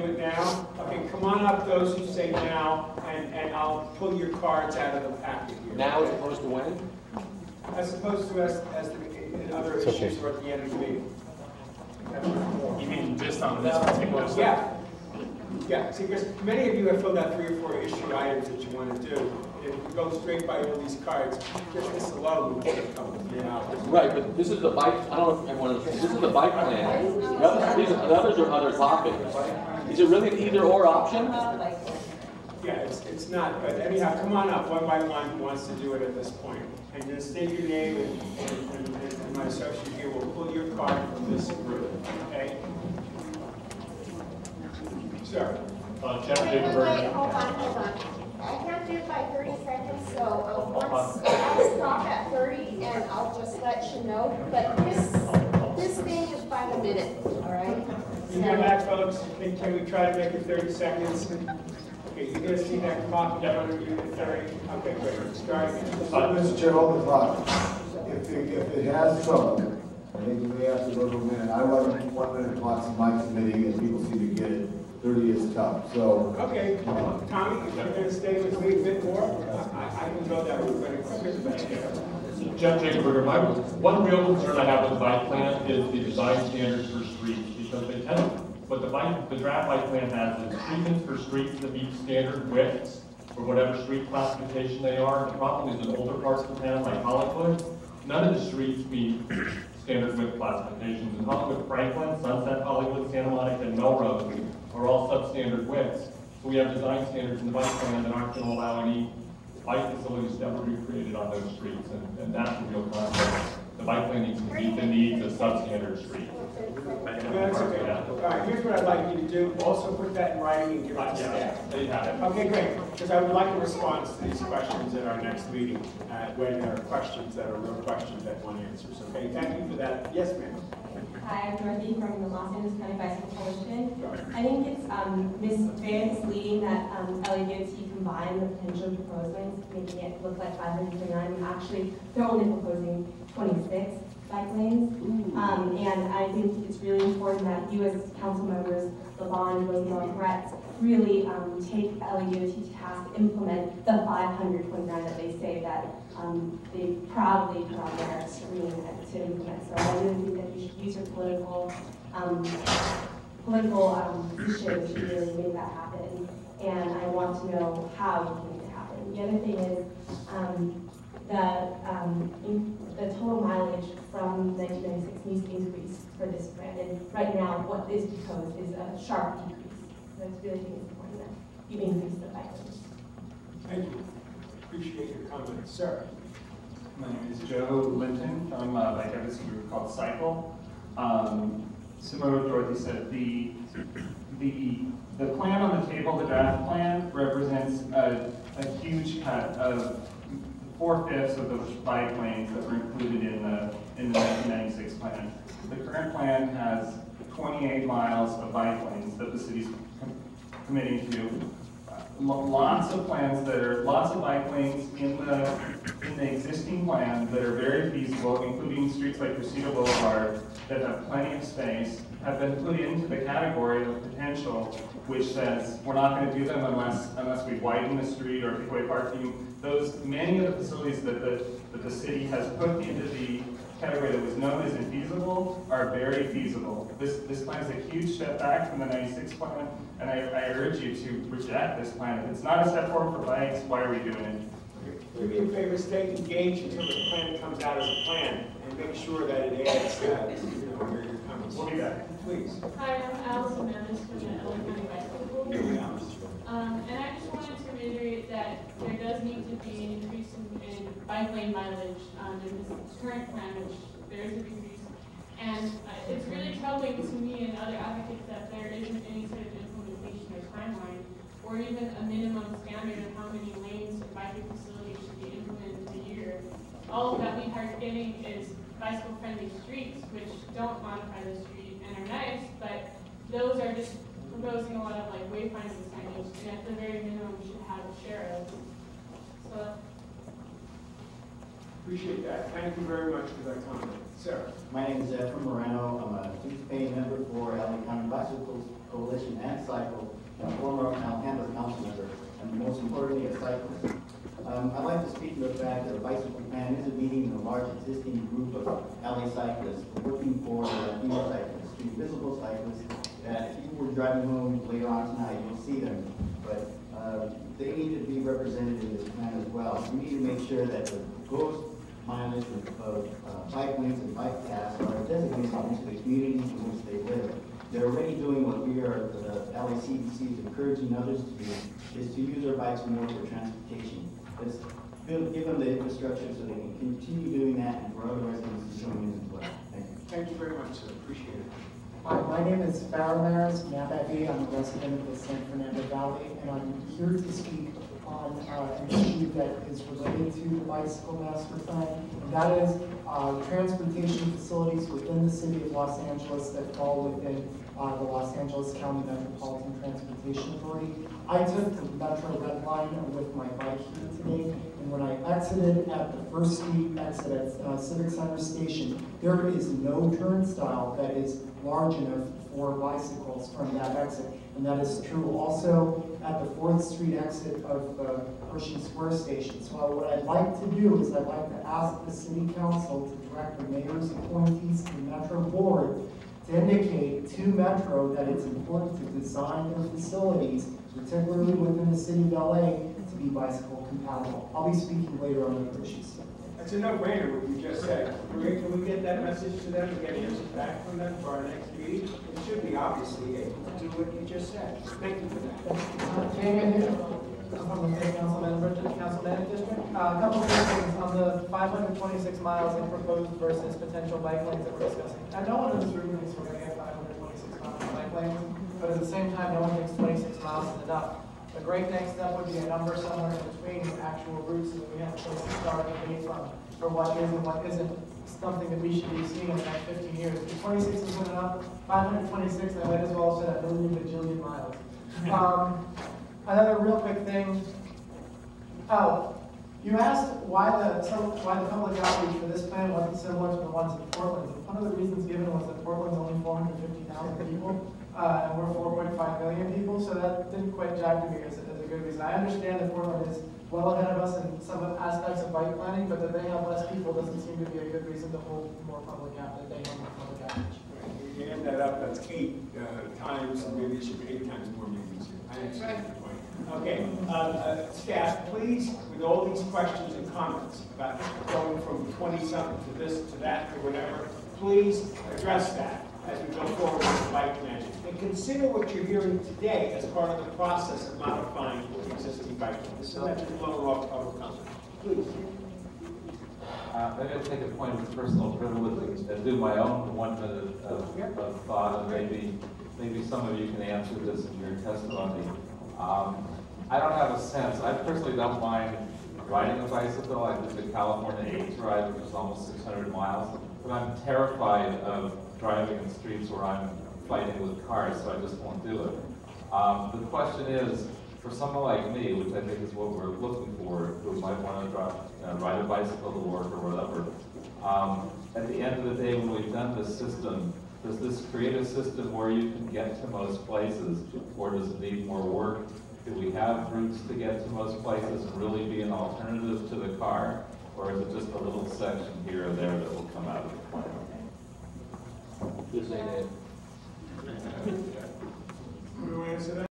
it now? Okay, come on up, those who say now, and I'll pull your cards out of the packet here. Now as opposed to when? As opposed to in other issues or at the end of the meeting. You mean just on this particular stuff? Yeah. Yeah, see, because many of you have filled out 3 or 4 issue items that you want to do. If you go straight by all these cards, just this alone will take a couple of 3 hours. Right, but this is the bike, I don't know if everyone understands, this is the bike plan. The others are other topics. Is it really an either or option? Yeah, it's not, but anyhow, come on up, one by one, who wants to do it at this point. And just state your name and my associate here will pull your card from this group, okay? Sir. Jeff Wait, hold on. I can't do it by 30 seconds, so once I'll stop at 30 and I'll just let you know. But this thing is by the minute, all right? You hear that, folks? Can we try to make it 30 seconds? Okay, you guys see that clock in front of you at 30? Okay, great. Start again. Mr. Chair, hold the clock. If it has trouble, I think we may have to go to a minute. I run 1 minute clocks in my committee and people seem to get it. 30 is tough, so. Okay, Tommy, if you're going to stay with me a bit more, I can go that route, but it's quicker the better. Jeff Jacobberger, my one real concern I have with the bike plan is the design standards for streets, because they tend to, what the draft bike plan has is treatments for streets that meet standard widths for whatever street classification they are. The problem is in older parts of the town, like Hollywood, none of the streets meet standard width classifications. In Hollywood, Franklin, Sunset Hollywood, Santa Monica, and Melrose are all substandard widths. So we have design standards in the bike plan that aren't going to allow any bike facilities to ever be created on those streets, and that's the real conflict. The bike plan needs to meet the needs of substandard streets. That's okay. All right, here's what I'd like you to do. Also put that in writing and give it to staff. There you have it. Okay, great. Because I would like a response to these questions at our next meeting, when there are questions that are real questions that want answers. Okay, thank you for that. Yes, ma'am. Hi, I'm Dorothy from the Los Angeles County Bicycle Coalition. I think it's very misleading that LADOT combined the potential proposals, making it look like 529, when actually they're only proposing 26 bike lanes. And I think it's really important that you as council members, LaVon, Rosenthal, Kretz, really take LADOT to task, implement the 529 that they say that they proudly put on their screen to implement. So I really think that you should use your political position to really make that happen. And I want to know how you can make it happen. The other thing is the total mileage from 1996 needs to increase for this plan. And right now, what is proposed is a sharp decrease. So I really think it's important that you increase the bike lanes. Thank you. Appreciate your comments. Sir. My name is Joe Linton from a bike advocacy group called Cycle. Similar to what Dorothy said, the plan on the table, the draft plan, represents a huge cut of 4/5 of those bike lanes that were included in the 1996 plan. The current plan has 28 miles of bike lanes that the city's committing to. Lots of bike lanes in the existing plan that are very feasible, including streets like Cressida Boulevard that have plenty of space, have been put into the category of potential, which says we're not going to do them unless we widen the street or take away parking. Many of the facilities that the city has put into the category that was known as infeasible are very feasible. This plan is a huge step back from the 96 plan, and I urge you to reject this plan. If it's not a step forward for bikes, why are we doing it? Do me a favor, stay engaged until the plan comes out as a plan, and make sure that it adds, your comments. We'll be back. Please. Hi, I'm Allison Manis from the LA County Bicycle Coalition. And I just wanted to reiterate that there does need to be an increase in bike lane mileage in this current plan, which there is a decrease. And it's really troubling to me and other advocates that there isn't any sort of implementation or timeline, or even a minimum standard of how many lanes for biking facilities should be implemented a year. All that we are getting is bicycle-friendly streets, which don't modify the street and are nice, but those are just proposing a lot of like wayfinding signage, and at the very minimum, we should have a share of. So. Appreciate that. Thank you very much for that comment. Sarah. My name is Efraim Moreno. I'm a participating member for LA County Bicycle Coalition and Cycle, and former Alhambra council member, and most importantly, a cyclist. I'd like to speak to the fact that a bicycle plan is a meeting of a large existing group of LA cyclists looking for female cyclists, visible cyclists, that if you were driving home later on tonight, you'll see them, but they need to be represented in this plan as well. We need to make sure that the proposed mileage of bike lanes and bike paths are designated into the communities in which they live. They're already doing what we are, the LACDC is encouraging others to do, is to use their bikes more for transportation. Let's give them the infrastructure so they can continue doing that, and for other residents to join in as well. Thank you. Thank you very much, sir. Appreciate it. Hi, my name is Farrah Maris Nabavi. I'm a resident of the San Fernando Valley, and I'm here to speak on an issue that is related to the bicycle master plan, and that is transportation facilities within the city of Los Angeles that fall within the Los Angeles County Metropolitan Transportation Authority. I took the Metro Red Line with my bike here today, and when I exited at the First Street exit at Civic Center Station, there is no turnstile that is large enough for bicycles from that exit. And that is true also at the 4th Street exit of Hershey Square Station. So what I'd like to do is I'd like to ask the City Council to direct the mayor's appointees to the Metro Board to indicate to Metro that it's important to design their facilities, particularly within the city of LA, to be bicycle compatible. I'll be speaking later on the issues. It's a no-brainer what you just said. Can we get that message to them and get answers back from them for our next meeting? It should be obviously able to do what you just said. Thank you for that. Damien here, I'm from the State Councilman District. A couple of things on the 526 miles in proposed versus potential bike lanes that we're discussing. And no one in this room thinks we're going to get 526 miles of bike lanes, but at the same time, no one thinks 26 miles is enough. A great next step would be a number somewhere in between actual routes so that we have a place to start and debate from for what is and what isn't something that we should be seeing in the next 15 years. If 26 isn't enough, 526, I might as well have said a million bajillion miles. Another real quick thing. Oh, you asked why the public outreach for this plan wasn't similar to the ones in Portland. One of the reasons given was that Portland's only 450,000 people. And we're 4.5 million people, so that didn't quite jive to me as a good reason. I understand that Portland is well ahead of us in some aspects of bike planning, but that they have less people doesn't seem to be a good reason to hold more public outreach. You add that up, that's 8 times, and maybe it should be 8 times more meetings. I understand the point. Okay, staff, please, with all these questions and comments about going from 20-something to this, to that, to whatever, please address that as we go forward with the bike plan. And consider what you're hearing today as part of the process of modifying the existing bike plan. So that's just blowing off public comment. Please. Maybe I'll take a point of personal privilege and do my own 1 minute of thought, and maybe some of you can answer this in your testimony. I don't have a sense. I personally don't mind riding a bicycle. I did the California 8 ride, which is almost 600 miles, but I'm terrified of driving in streets where I'm fighting with cars, so I just won't do it. The question is, for someone like me, which I think is what we're looking for, who might want to ride a bicycle to work or whatever, at the end of the day, when we've done this system, does this create a system where you can get to most places, or does it need more work? Do we have routes to get to most places and really be an alternative to the car, or is it just a little section here or there that will come out of the plan? Just say that. Who answer that?